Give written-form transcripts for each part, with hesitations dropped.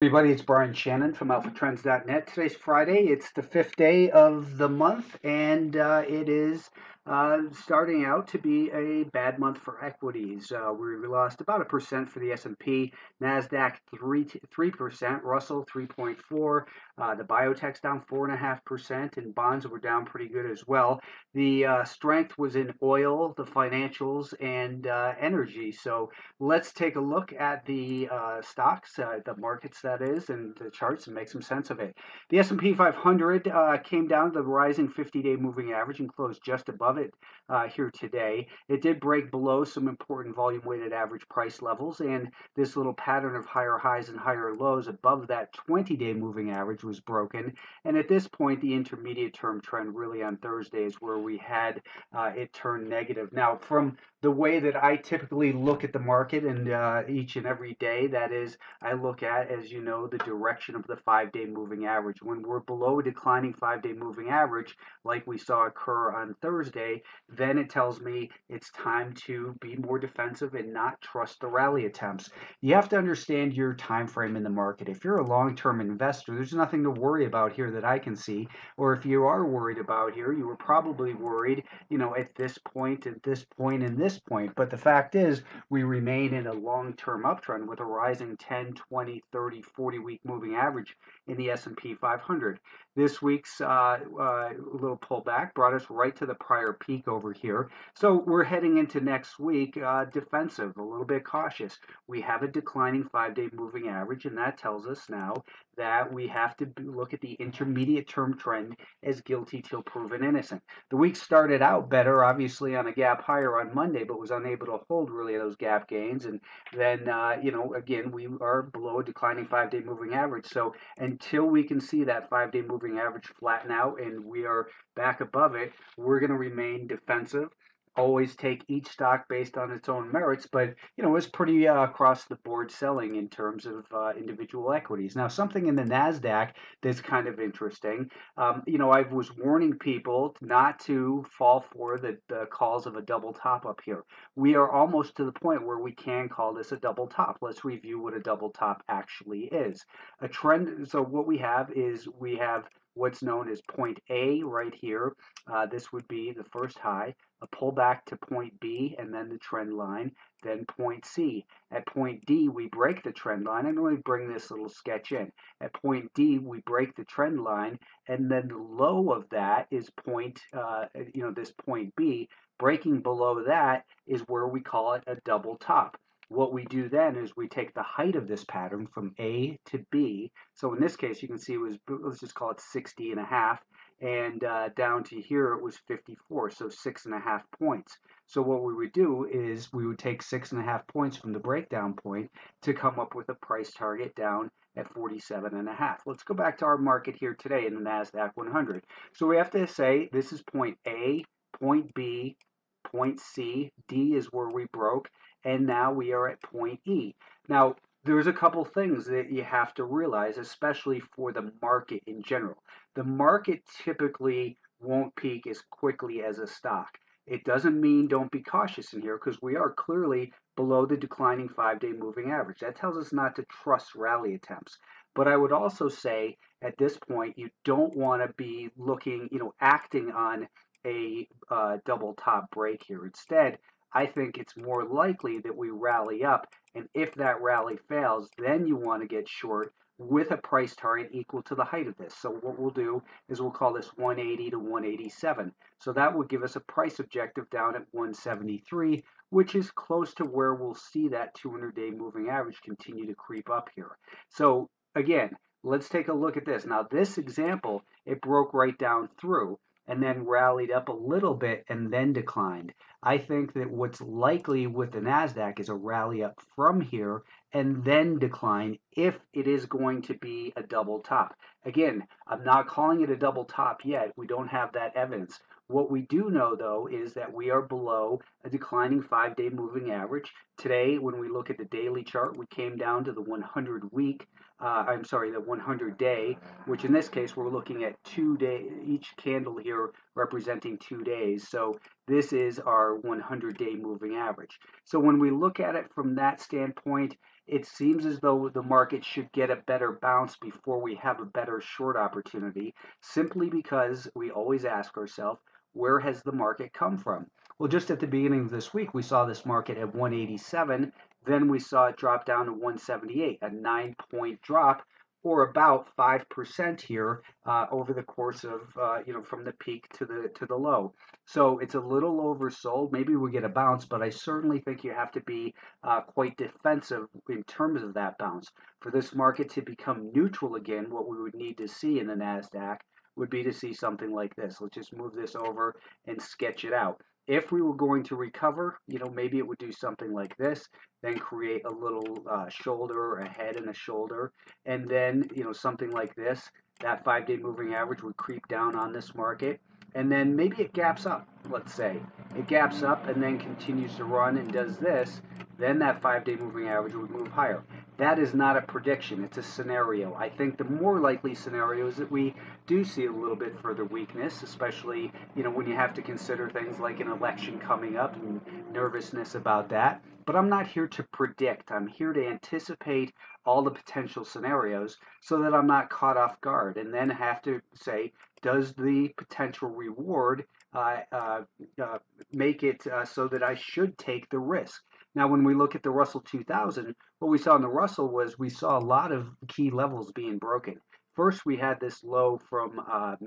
Everybody, it's Brian Shannon from AlphaTrends.net. Today's Friday. It's the fifth day of the month, and it is starting out to be a bad month for equities. We lost about 1% for the S&P, Nasdaq 3%, Russell 3.4, the Biotechs down 4.5%, and bonds were down pretty good as well. The strength was in oil, the financials, and energy. So let's take a look at the stocks, the markets that is, and the charts and make some sense of it. The S&P 500 came down to the rising 50-day moving average and closed just above it here today. It did break below some important volume-weighted average price levels, and this little pattern of higher highs and higher lows above that 20-day moving average was broken. And at this point, the intermediate term trend really on Thursday is where we had it turn negative. Now, from the way that I typically look at the market and each and every day, that is, I look at, as you know, the direction of the 5-day moving average. When we're below a declining 5-day moving average, like we saw occur on Thursday, then it tells me it's time to be more defensive and not trust the rally attempts. You have to understand your time frame in the market. If you're a long-term investor, there's nothing to worry about here that I can see. Or if you are worried about here, you were probably worried, at this point, at this point, and this point. But the fact is, we remain in a long-term uptrend with a rising 10, 20, 30, 40-week moving average in the S&P 500. This week's little pullback brought us right to the prior peak over here. So we're heading into next week defensive, a little bit cautious. We have a declining 5-day moving average, and that tells us now that we have to look at the intermediate term trend as guilty till proven innocent. The week started out better, obviously, on a gap higher on Monday, but was unable to hold really those gap gains. And then, again, we are below a declining 5-day moving average. So until we can see that 5-day moving average flatten out and we are back above it, we're going to remain defensive. Always take each stock based on its own merits, but it's pretty across the board selling in terms of individual equities. Now, something in the Nasdaq that's kind of interesting. I was warning people not to fall for the calls of a double top up here. We are almost to the point where we can call this a double top. Let's review what a double top actually is. A trend. So what we have is we have what's known as point A right here. This would be the first high, a pullback to point B, and then the trend line, then point C. At point D, we break the trend line, and let me bring this little sketch in. At point D, we break the trend line, and then the low of that is this point B. Breaking below that is where we call it a double top. What we do then is we take the height of this pattern from A to B. So in this case, you can see it was, let's just call it 60 and a half. And down to here, it was 54, so 6.5 points. So what we would do is we would take 6.5 points from the breakdown point to come up with a price target down at 47.5. Let's go back to our market here today in the Nasdaq 100. So we have to say this is point A, point B, point C, D is where we broke, and now we are at point E. Now, there's a couple things that you have to realize, especially for the market in general. The market typically won't peak as quickly as a stock. It doesn't mean don't be cautious in here because we are clearly below the declining 5-day moving average. That tells us not to trust rally attempts. But I would also say at this point, you don't want to be looking, acting on a double top break here. Instead, I think it's more likely that we rally up. And if that rally fails, then you want to get short with a price target equal to the height of this. So what we'll do is we'll call this 180 to 187. So that would give us a price objective down at 173, which is close to where we'll see that 200-day moving average continue to creep up here. So again, let's take a look at this. Now this example, it broke right down through and then rallied up a little bit and then declined. I think that what's likely with the Nasdaq is a rally up from here and then decline if it is going to be a double top. Again, I'm not calling it a double top yet. We don't have that evidence. What we do know, though, is that we are below a declining 5-day moving average. Today, when we look at the daily chart, we came down to the 100-day, which in this case, we're looking at 2 day, each candle here representing 2 days. So this is our 100-day moving average. So when we look at it from that standpoint, it seems as though the market should get a better bounce before we have a better short opportunity, simply because we always ask ourselves, where has the market come from? Well, just at the beginning of this week, we saw this market at 187. Then we saw it drop down to 178, a 9-point drop, or about 5% here over the course of from the peak to the low. So it's a little oversold. Maybe we get a bounce, but I certainly think you have to be quite defensive in terms of that bounce. For this market to become neutral again, what we would need to see in the Nasdaq would be to see something like this. Let's just move this over and sketch it out. If we were going to recover, maybe it would do something like this, then create a little shoulder, a head and a shoulder, and then, something like this. That 5-day moving average would creep down on this market, and then maybe it gaps up, let's say. It gaps up and then continues to run and does this, then that 5-day moving average would move higher. That is not a prediction, it's a scenario. I think the more likely scenario is that we do see a little bit further weakness, especially, when you have to consider things like an election coming up and nervousness about that. But I'm not here to predict. I'm here to anticipate all the potential scenarios so that I'm not caught off guard and then have to say, does the potential reward make it so that I should take the risk? Now, when we look at the Russell 2000, what we saw in the Russell was we saw a lot of key levels being broken. First, we had this low from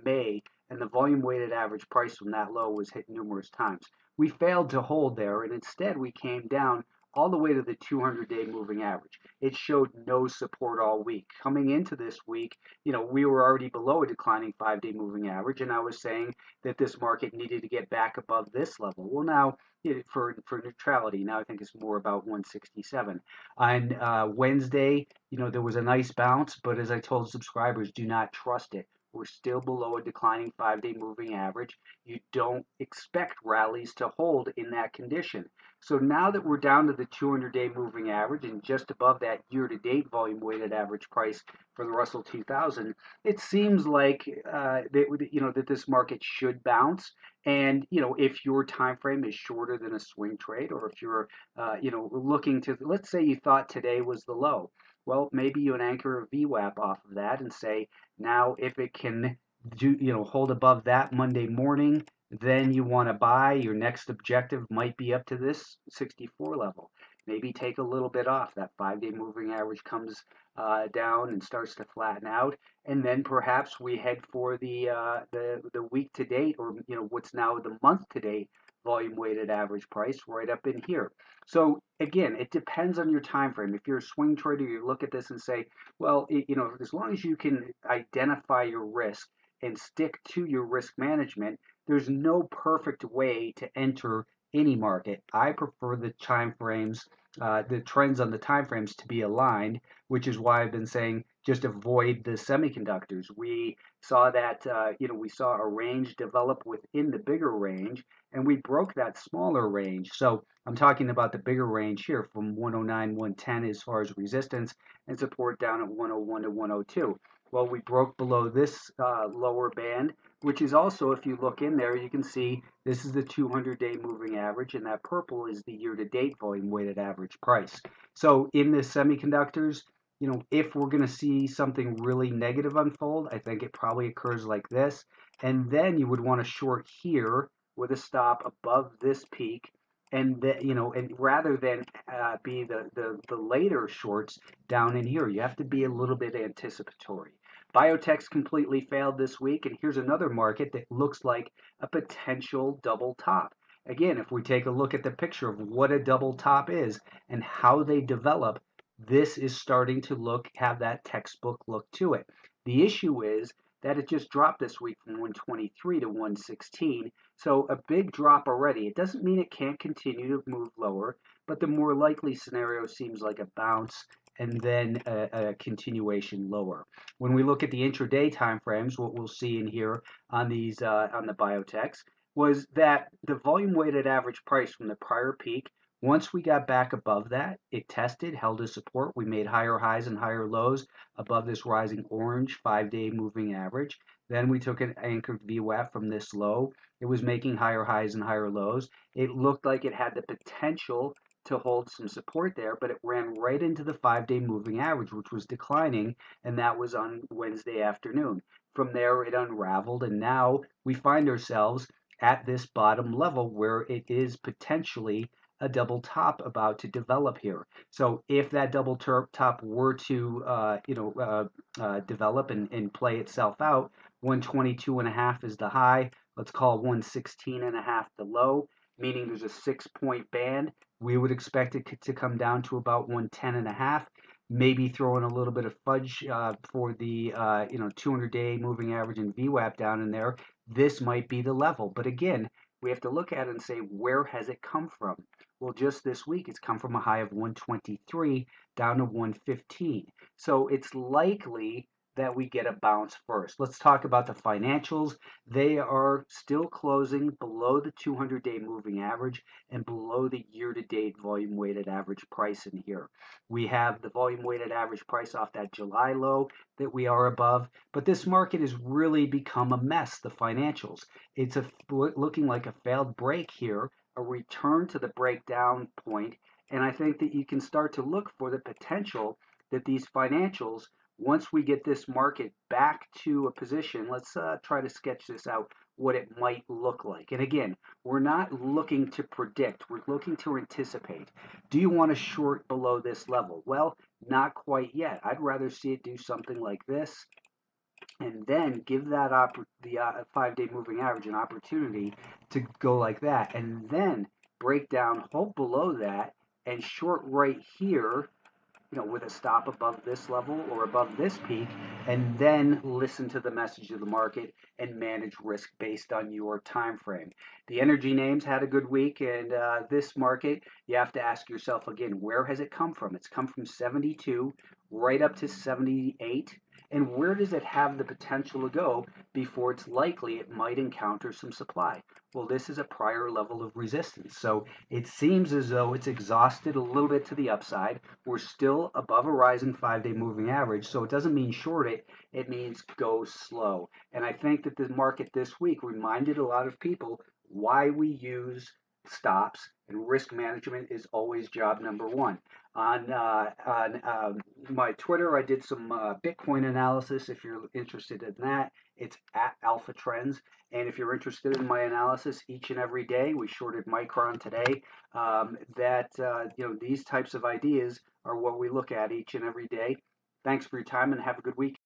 May, and the volume weighted average price from that low was hit numerous times. We failed to hold there, and instead we came down all the way to the 200-day moving average. It showed no support all week. Coming into this week, we were already below a declining 5-day moving average, and I was saying that this market needed to get back above this level. Well, now, for neutrality, now I think it's more about 167. On Wednesday, there was a nice bounce, but as I told subscribers, do not trust it. We're still below a declining 5-day moving average. You don't expect rallies to hold in that condition. So now that we're down to the 200-day moving average and just above that year-to-date volume-weighted average price for the Russell 2000, it seems like that this market should bounce. And if your time frame is shorter than a swing trade, or if you're looking to, let's say you thought today was the low, well, maybe you anchor a VWAP off of that and say, now if it can hold above that Monday morning, then you want to buy. Your next objective might be up to this 64 level. Maybe take a little bit off. That 5-day moving average comes down and starts to flatten out, and then perhaps we head for the week to date, or what's now the month to date volume weighted average price right up in here. So again, it depends on your time frame. If you're a swing trader, you look at this and say, well, as long as you can identify your risk and stick to your risk management, there's no perfect way to enter any market. I prefer the time frames, the trends on the time frames to be aligned, which is why I've been saying just avoid the semiconductors. We saw that, we saw a range develop within the bigger range, and we broke that smaller range. So I'm talking about the bigger range here from 109, 110 as far as resistance, and support down at 101 to 102. Well, we broke below this lower band, which is also, if you look in there, you can see this is the 200-day moving average, and that purple is the year-to-date volume-weighted average price. So in the semiconductors, if we're going to see something really negative unfold, I think it probably occurs like this, and then you would want to short here with a stop above this peak, and and rather than be the later shorts down in here, you have to be a little bit anticipatory. Biotechs completely failed this week, and here's another market that looks like a potential double top. Again, if we take a look at the picture of what a double top is and how they develop, this is starting to have that textbook look to it. The issue is that it just dropped this week from 123 to 116, so a big drop already. It doesn't mean it can't continue to move lower, but the more likely scenario seems like a bounce and then a continuation lower. When we look at the intraday timeframes, what we'll see in here on these on the biotechs was that the volume weighted average price from the prior peak, once we got back above that, it tested, held as support. We made higher highs and higher lows above this rising orange 5-day moving average. Then we took an anchored VWAP from this low. It was making higher highs and higher lows. It looked like it had the potential to hold some support there, but it ran right into the 5-day moving average, which was declining, and that was on Wednesday afternoon. From there, it unraveled, and now we find ourselves at this bottom level where it is potentially a double top about to develop here. So if that double top were to develop and play itself out, 122.5 is the high. Let's call 116.5 the low, meaning there's a 6-point band. We would expect it to come down to about 110.5. Maybe throw in a little bit of fudge for the 200-day moving average and VWAP down in there. This might be the level, but again, we have to look at it and say, where has it come from? Well, just this week, it's come from a high of 123 down to 115. So it's likely that we get a bounce first. Let's talk about the financials. They are still closing below the 200-day moving average and below the year-to-date volume-weighted average price in here. We have the volume-weighted average price off that July low that we are above, but this market has really become a mess, the financials. It's looking like a failed break here, a return to the breakdown point, and I think that you can start to look for the potential that these financials, once we get this market back to a position, let's try to sketch this out, what it might look like. And again, we're not looking to predict, we're looking to anticipate. Do you want to short below this level? Well, not quite yet. I'd rather see it do something like this and then give that the 5-day moving average an opportunity to go like that, and then break down, hold below that, and short right here, with a stop above this level or above this peak, and then listen to the message of the market and manage risk based on your time frame. The energy names had a good week, and this market, you have to ask yourself again, where has it come from? It's come from 72 right up to 78. And where does it have the potential to go before it's likely it might encounter some supply? Well, this is a prior level of resistance. So it seems as though it's exhausted a little bit to the upside. We're still above a rising 5-day moving average. So it doesn't mean short it, it means go slow. And I think that the market this week reminded a lot of people why we use stops, and risk management is always job number one. On my Twitter, I did some Bitcoin analysis. If you're interested in that, it's at Alpha Trends. And if you're interested in my analysis each and every day, we shorted Micron today. These types of ideas are what we look at each and every day. Thanks for your time and have a good week.